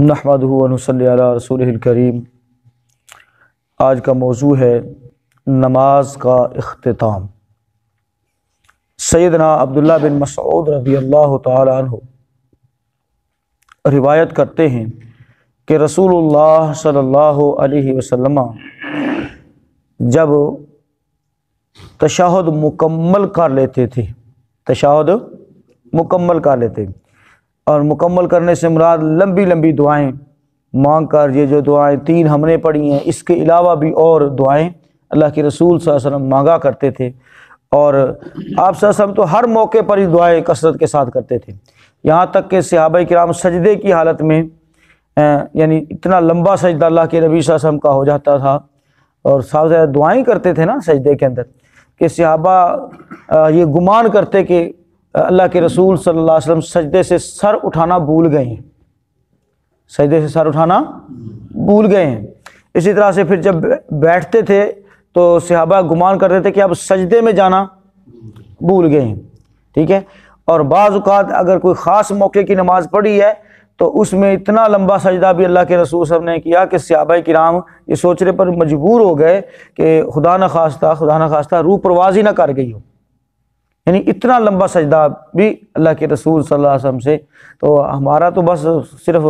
नहमदुहु व नुसल्ली अला रसूलिहिल करीम। आज का मौजू है नमाज का इख्तिताम। सैयदना अब्दुल्लाह बिन मसऊद रज़ी अल्लाह तआला अन्हु रिवायत करते हैं कि रसूलुल्लाह सल्लल्लाहु अलैहि वसल्लम जब तशहुद मुकम्मल कर लेते थे, तशहुद मुकम्मल कर लेते, और मुकम्मल करने से मुराद लंबी लंबी दुआएं मांग कर, ये जो दुआएं तीन हमने पढ़ी हैं, इसके अलावा भी और दुआएं अल्लाह के रसूल सल्लल्लाहु अलैहि वसल्लम मांगा करते थे। और आप सल्लल्लाहु अलैहि वसल्लम तो हर मौके पर ही दुआएं कसरत के साथ करते थे। यहाँ तक कि सहाबा किराम सजदे की हालत में यानी इतना लंबा सजदा अल्लाह के नबी सल्लल्लाहु अलैहि वसल्लम का हो जाता था, और सबसे ज़्यादा दुआएं करते थे ना सजदे के अंदर, कि सहाबा ये गुमान करते कि अल्लाह के रसूल सल्लल्लाहु अलैहि वसल्लम सजदे से सर उठाना भूल गए हैं, सजदे से सर उठाना भूल गए हैं। इसी तरह से फिर जब बैठते थे तो सहाबा गुमान करते थे कि अब सजदे में जाना भूल गए हैं, ठीक है। और बाज़ औक़ात अगर कोई ख़ास मौके की नमाज़ पढ़ी है तो उसमें इतना लंबा सजदा भी अल्लाह के रसूल सल्लल्लाहु अलैहि वसल्लम ने किया कि सहाबा किराम ये सोचने पर मजबूर हो गए कि खुदा न खास्ता रूह परवाज़ ही ना कर गई हो, यानी इतना लंबा सजदा भी अल्लाह के रसूल सल्लल्लाहु अलैहि वसल्लम से। तो हमारा तो बस सिर्फ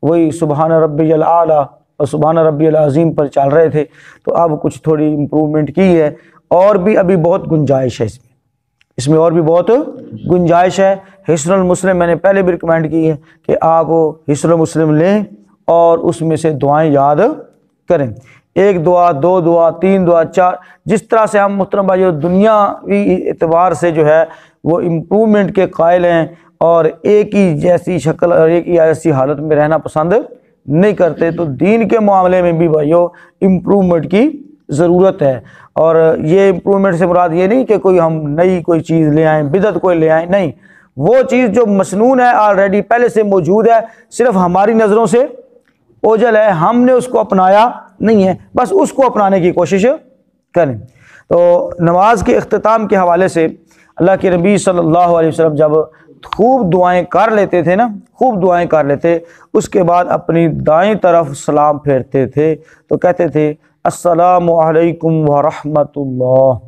वही सुबहान रब्बियल आला और सुबहान रब्बियल अज़ीम पर चल रहे थे। तो अब कुछ थोड़ी इम्प्रूवमेंट की है, और भी अभी बहुत गुंजाइश है इसमें और भी बहुत गुंजाइश है। हिस्नुल मुस्लिम मैंने पहले भी रिकमेंड की है कि आप हिस्नुल मुस्लिम लें और उसमें से दुआएं याद करें, एक दुआ, दो दुआ, तीन दुआ, चार, जिस तरह से हम मुहतरम भाइयों दुनियावी एतबार से जो है वो इम्प्रूवमेंट के कायल हैं और एक ही जैसी शक्ल और एक ही ऐसी हालत में रहना पसंद नहीं करते, तो दीन के मामले में भी भाइयों इम्प्रूवमेंट की ज़रूरत है। और ये इम्प्रूवमेंट से मुराद ये नहीं कि कोई हम नई कोई चीज़ ले आएँ, बिदअत कोई ले आएँ, नहीं, वो चीज़ जो मसनून है ऑलरेडी पहले से मौजूद है, सिर्फ हमारी नज़रों से ओझल है, हमने उसको अपनाया नहीं है, बस उसको अपनाने की कोशिश करें। तो नमाज के इख्तिताम के हवाले से अल्लाह के नबी सल्लल्लाहु अलैहि वसल्लम जब खूब दुआएं कर लेते थे ना, खूब दुआएं कर लेते, उसके बाद अपनी दाएं तरफ सलाम फेरते थे तो कहते थे अस्सलामु अलैकुम व रहमतुल्लाह,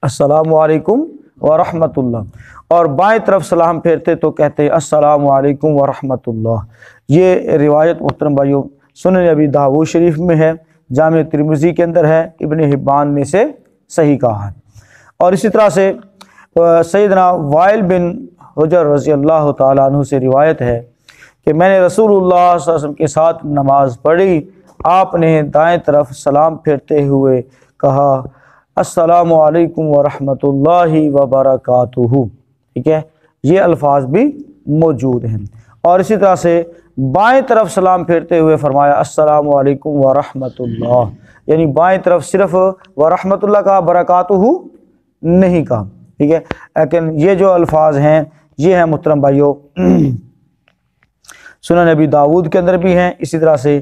अस्सलामु अलैकुम व रहमतुल्लाह, और बाएं तरफ सलाम फेरते तो कहते अस्सलामु अलैकुम व रहमतुल्लाह। ये रिवायत मुहतरम भाइयों सुनन अबी दाऊद शरीफ में है, जामे तिर्मिज़ी के अंदर है, इब्ने हिब्बान ने से सही कहा है। और इसी तरह से सैयदना वाइल बिन हुजर रज़ी अल्लाह तआला अन्हु से रिवायत है कि मैंने रसूलुल्लाह सल्लल्लाहु अलैहि वसल्लम के साथ नमाज पढ़ी, आपने दाएं तरफ सलाम फेरते हुए कहा अस्सलामु अलैकुम व रहमतुल्लाहि व बरकातुहू, ठीक है, ये अल्फाज भी मौजूद हैं। और इसी तरह से बाएं तरफ सलाम फेरते हुए फरमाया अस्सलामु अलैकुम व रहमतुल्लाह, यानी बाएं तरफ सिर्फ व रहमतुल्लाह का, बरकातुहू नहीं कहा, ठीक है। लेकिन ये जो अल्फाज हैं ये हैं मुहतरम भाइयों सुनन अबी दाऊद के अंदर भी हैं, इसी तरह से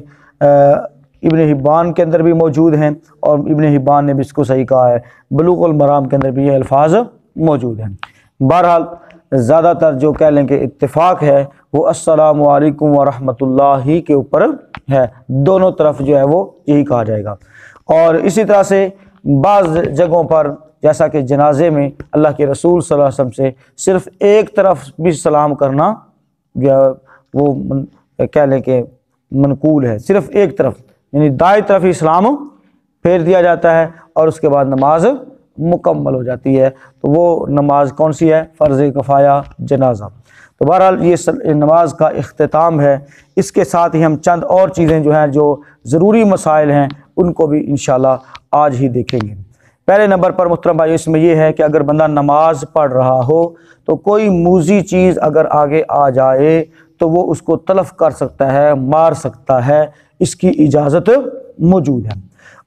इब्ने हिब्बान के अंदर भी मौजूद हैं, और इब्ने हिब्बान ने भी इसको सही कहा है, बुलूगुल मराम के अंदर भी ये अल्फाज मौजूद हैं। बहरहाल ज़्यादातर जो कह लें कि इत्तिफाक है वो अस्सलामु अलैकुम व रहमतुल्लाहि के ऊपर है, दोनों तरफ जो है वो यही कहा जाएगा। और इसी तरह से बाज़ जगहों पर जैसा कि जनाजे में अल्लाह के रसूल सल्लल्लाहु अलैहि वसल्लम से सिर्फ एक तरफ भी सलाम करना वो कह लें कि मनकूल है, सिर्फ एक तरफ, यानी दाएं तरफ ही सलाम फेर दिया जाता है और उसके बाद नमाज मुकम्मल हो जाती है। तो वो नमाज कौन सी है? फ़र्ज़ कफ़ाया जनाजा। तो बहरहाल ये नमाज का इख्तिताम है। इसके साथ ही हम चंद और चीज़ें जो हैं जो ज़रूरी मसाइल हैं उनको भी इंशाल्लाह आज ही देखेंगे। पहले नंबर पर मुहतरम भाई इसमें यह है कि अगर बंदा नमाज पढ़ रहा हो तो कोई मूज़ी चीज़ अगर आगे आ जाए तो वो उसको तलफ़ कर सकता है, मार सकता है, इसकी इजाज़त मौजूद है।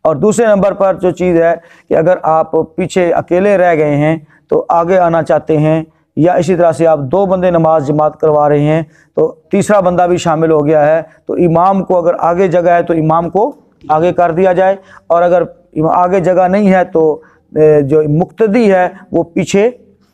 और दूसरे नंबर पर जो चीज़ है कि अगर आप पीछे अकेले रह गए हैं तो आगे आना चाहते हैं, या इसी तरह से आप दो बंदे नमाज जमात करवा रहे हैं तो तीसरा बंदा भी शामिल हो गया है, तो इमाम को अगर आगे जगह है तो इमाम को आगे कर दिया जाए, और अगर आगे जगह नहीं है तो जो मुक्तदी है वो पीछे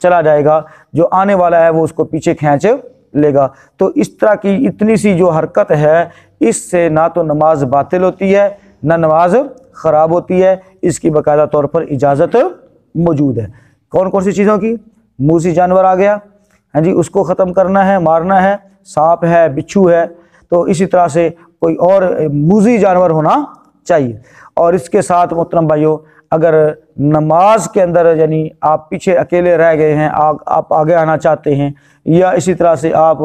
चला जाएगा, जो आने वाला है वो उसको पीछे खींच लेगा। तो इस तरह की इतनी सी जो हरकत है, इससे ना तो नमाज बातिल होती है ना नमाज ख़राब होती है, इसकी बाकायदा तौर पर इजाज़त मौजूद है। कौन कौन सी चीज़ों की? मूसी जानवर आ गया, हाँ जी, उसको ख़त्म करना है, मारना है, सांप है, बिच्छू है, तो इसी तरह से कोई और मूजी जानवर होना चाहिए। और इसके साथ मोहतरम भाइयों, अगर नमाज के अंदर यानी आप पीछे अकेले रह गए हैं, आप आगे आना चाहते हैं, या इसी तरह से आप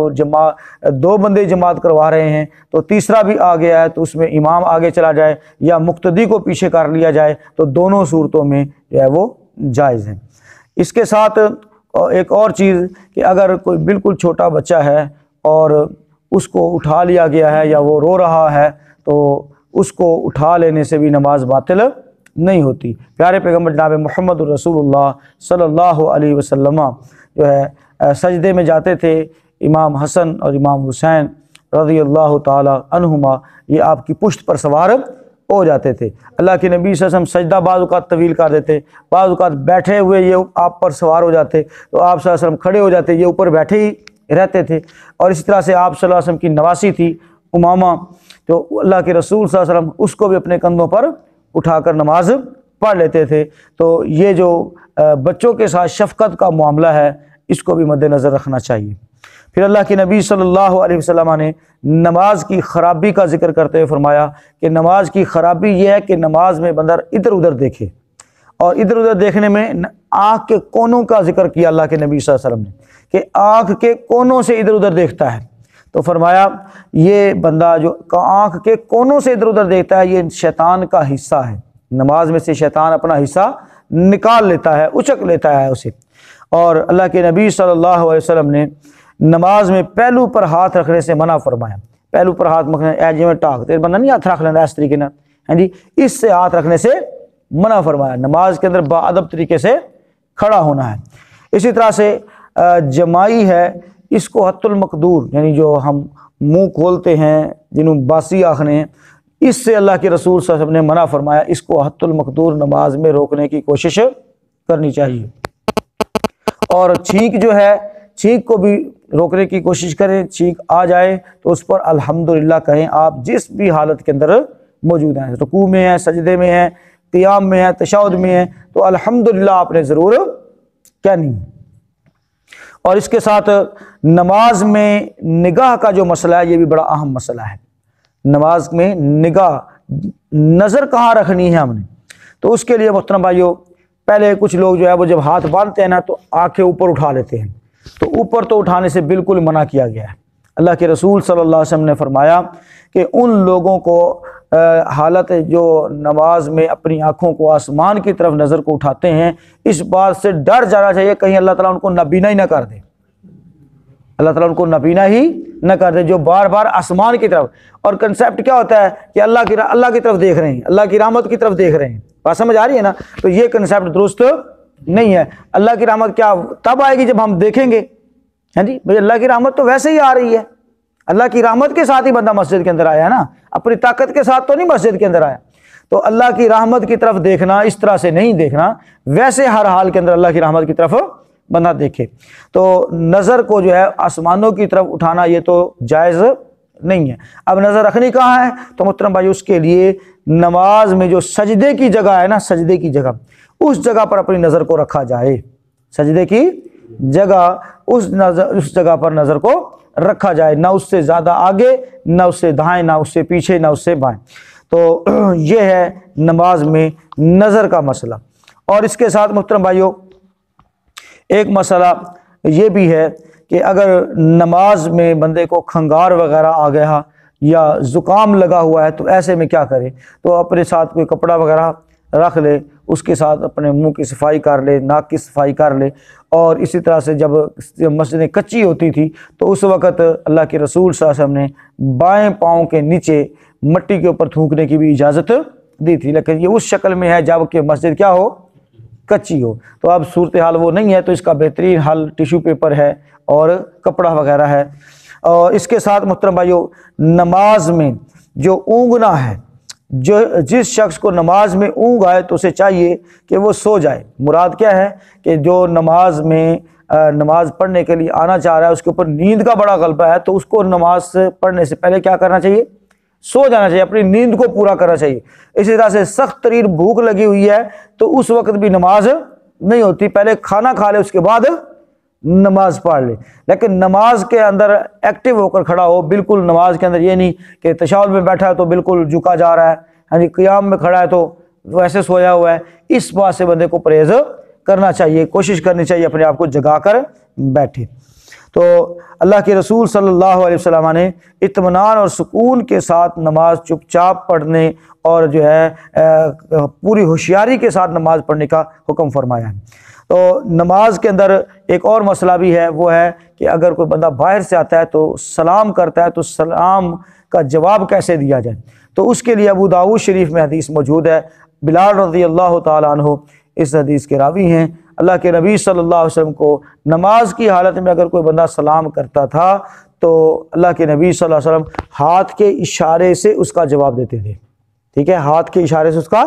दो बंदे जमात करवा रहे हैं तो तीसरा भी आ गया है, तो उसमें इमाम आगे चला जाए या मुक्तदी को पीछे कर लिया जाए, तो दोनों सूरतों में जो है वो जायज़ है। इसके साथ एक और चीज़ कि अगर कोई बिल्कुल छोटा बच्चा है और उसको उठा लिया गया है या वो रो रहा है, तो उसको उठा लेने से भी नमाज बातिल नहीं होती। प्यारे पैगम्बर जनाब मोहम्मद रसूलुल्लाह सल्लल्लाहु अलैहि वसल्लम जो है सजदे में जाते थे। इमाम हसन और इमाम हुसैन रज़ियल्लाहु ताला अन्हुमा ये आपकी पुश्त पर सवार हो जाते थे। अल्लाह के नबी सल्लल्लाहु अलैहि वसल्लम सजदा बाज़ औक़ात तवील कर देते, बाज़ औक़ात बैठे हुए ये आप पर सवार हो जाते, तो आप सल्लल्लाहु अलैहि वसल्लम खड़े हो जाते, ये ऊपर बैठे ही रहते थे। और इसी तरह से आप सल्लल्लाहु अलैहि वसल्लम की नवासी थी उमामा, तो अल्लाह के रसूल सल्लल्लाहु अलैहि वसल्लम उसको भी अपने कंधों पर उठाकर नमाज पढ़ लेते थे। तो ये जो बच्चों के साथ शफ़क़त का मामला है, इसको भी मद्देनज़र रखना चाहिए। फिर अल्लाह के नबी सल्लल्लाहु अलैहि वसल्लम ने नमाज की ख़राबी का जिक्र करते हुए फरमाया कि नमाज की ख़राबी यह है कि नमाज में बंदा इधर उधर देखे, और इधर उधर देखने में आँख के कोनों का जिक्र किया अल्लाह के नबी सल्लल्लाहु अलैहि वसल्लम ने कि आँख के कोनों से इधर उधर देखता है। तो फरमाया ये बंदा जो आँख के कोनों से इधर उधर देखता है, ये शैतान का हिस्सा है। नमाज में से शैतान अपना हिस्सा निकाल लेता है, उचक लेता है उसे। और अल्लाह के नबी सल्लल्लाहु अलैहि वसल्लम ने नमाज में पहलू पर हाथ रखने से मना फरमाया। पहलू पर हाथ रखने जिमें टाक तेरे बंदा नहीं हाथ रख लेना इस तरीके ना, है जी, इससे हाथ रखने से मना फरमाया। नमाज के अंदर बाअदब तरीके से खड़ा होना है। इसी तरह से जमाई है, इसको हत्तुल मकदूर यानी जो हम मुंह खोलते हैं जिन्हों बासी आखने हैं, इससे अल्लाह के रसूल सल्लल्लाहु अलैहि वसल्लम ने मना फरमाया। इसको हत्तुल मकदूर नमाज में रोकने की कोशिश करनी चाहिए। और छींक जो है, छींक को भी रोकने की कोशिश करें। छींक आ जाए तो उस पर अल्हम्दुलिल्लाह कहें, आप जिस भी हालत के अंदर मौजूद हैं, रुकू में हैं, सजदे में हैं, क़ियाम में हैं, तशहुद में हैं, तो अल्हम्दुलिल्लाह आपने ज़रूर कहनी। और इसके साथ नमाज में निगाह का जो मसला है, ये भी बड़ा अहम मसला है। नमाज में निगाह, नज़र कहाँ रखनी है हमने, तो उसके लिए मोहतरम भाइयों, पहले कुछ लोग जो है वो जब हाथ बांधते हैं ना, तो आंखें ऊपर उठा लेते हैं। तो ऊपर तो उठाने से बिल्कुल मना किया गया है। अल्लाह के रसूल सल्लल्लाहु अलैहि वसल्लम ने फरमाया कि उन लोगों को हालत जो नमाज में अपनी आँखों को आसमान की तरफ नज़र को उठाते हैं, इस बात से डर जाना चाहिए कहीं अल्लाह ताला उनको नबीना ही ना कर दे। अल्लाह ताला उनको नबीना ही न कर दे जो बार बार आसमान की तरफ। और कंसेप्ट क्या होता है कि अल्लाह की तरफ देख रहे हैं, अल्लाह की रहमत की तरफ देख रहे हैं। बात समझ आ रही है ना? तो ये कंसेप्ट दुरुस्त नहीं है। अल्लाह की रहमत क्या तब आएगी जब हम देखेंगे, हैं जी भाई, अल्लाह की रहमत तो वैसे ही आ रही है। अल्लाह की रहमत के साथ ही बंदा मस्जिद के अंदर आया है ना, अपनी ताकत के साथ तो नहीं मस्जिद के अंदर आया। तो अल्लाह की रहमत की तरफ देखना इस तरह से नहीं देखना, वैसे हर हाल के अंदर अल्लाह की रहमत की तरफ बंदा देखे। तो नज़र को जो है आसमानों की तरफ उठाना ये तो जायज़ नहीं है। अब नज़र रखनी कहाँ है, तो मोहतरम भाई उसके लिए नमाज में जो सजदे की जगह है ना, सजदे की जगह, उस जगह पर अपनी नज़र को रखा जाए। सजदे की जगह, उस जगह पर नज़र को रखा जाए, ना उससे ज़्यादा आगे, ना उससे दाएं, ना उससे पीछे, ना उससे बाएं। तो ये है नमाज में नज़र का मसला। और इसके साथ मोहतरम भाइयों एक मसला ये भी है कि अगर नमाज में बंदे को खंगार वगैरह आ गया या ज़ुकाम लगा हुआ है, तो ऐसे में क्या करे, तो अपने साथ कोई कपड़ा वगैरह रख ले, उसके साथ अपने मुंह की सफाई कर ले, नाक की सफाई कर ले। और इसी तरह से जब मस्जिदें कच्ची होती थी तो उस वक़्त अल्लाह के रसूल सल्लल्लाहु अलैहि वसल्लम ने बाएं पाँव के नीचे मट्टी के ऊपर थूकने की भी इजाज़त दी थी, लेकिन ये उस शक्ल में है जब कि मस्जिद क्या हो, कच्ची हो। तो अब सूरत हाल वो नहीं है, तो इसका बेहतरीन हल टिश्यू पेपर है और कपड़ा वगैरह है। और इसके साथ मुहतरम भाइयों, नमाज में जो ऊँघना है, जो जिस शख्स को नमाज में ऊँघ आए तो उसे चाहिए कि वो सो जाए। मुराद क्या है कि जो नमाज में नमाज पढ़ने के लिए आना चाह रहा है, उसके ऊपर नींद का बड़ा गलबा है, तो उसको नमाज पढ़ने से पहले क्या करना चाहिए? सो जाना चाहिए, अपनी नींद को पूरा करना चाहिए। इसी तरह से सख्त तरीन भूख लगी हुई है तो उस वक्त भी नमाज नहीं होती, पहले खाना खा ले उसके बाद नमाज पढ़ ले। लेकिन नमाज के अंदर एक्टिव होकर खड़ा हो, बिल्कुल नमाज के अंदर ये नहीं कि तशहुद में बैठा है तो बिल्कुल झुका जा रहा है, यानी क़ियाम में खड़ा है तो वैसे सोया हुआ है। इस बात से बंदे को परहेज करना चाहिए, कोशिश करनी चाहिए अपने आप को जगा कर बैठे। तो अल्लाह के रसूल सल्लल्लाहु अलैहि वसल्लम ने इत्मीनान और सुकून के साथ नमाज चुपचाप पढ़ने और जो है पूरी होशियारी के साथ नमाज पढ़ने का हुक्म फरमाया है। तो नमाज के अंदर एक और मसला भी है, वो है कि अगर कोई बंदा बाहर से आता है तो सलाम करता है तो सलाम का जवाब कैसे दिया जाए। तो उसके लिए अबू दाऊद शरीफ में हदीस मौजूद है, बिलाल रज़ी अल्लाह ताला अन्हु इस हदीस के रावी हैं। अल्लाह के नबी सल्लल्लाहु अलैहि वसल्लम को नमाज की हालत में अगर कोई बंदा सलाम करता था तो अल्लाह के नबी सल्लल्लाहु अलैहि वसल्लम हाथ के इशारे से उसका जवाब देते थे। ठीक है, हाथ के इशारे से उसका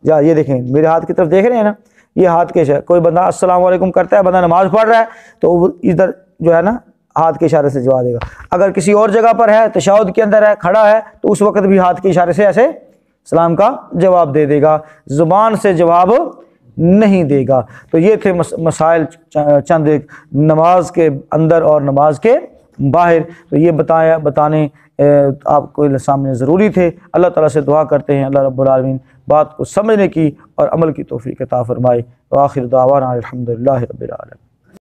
ये देखें, मेरे हाथ की तरफ देख रहे हैं ना, ये हाथ के इशारे। कोई बंदा अस्सलाम वालेकुम करता है, बंदा नमाज पढ़ रहा है तो इधर जो है ना हाथ के इशारे से जवाब देगा। अगर किसी और जगह पर है, तशहुद के अंदर है, खड़ा है, तो उस वक्त भी हाथ के इशारे से ऐसे सलाम का जवाब दे देगा, ज़ुबान से जवाब नहीं देगा। तो ये थे मसाइल चंद एक नमाज के अंदर और नमाज के बाहर। तो ये बताने आपको सामने ज़रूरी थे। अल्लाह ताला से दुआ करते हैं अल्लाह रब्बुल आलमीन बात को समझने की और अमल की तौफीक अता फरमाए। व आखिर दावाना अल्हम्दुलिल्लाहि रब्बिल आलमीन।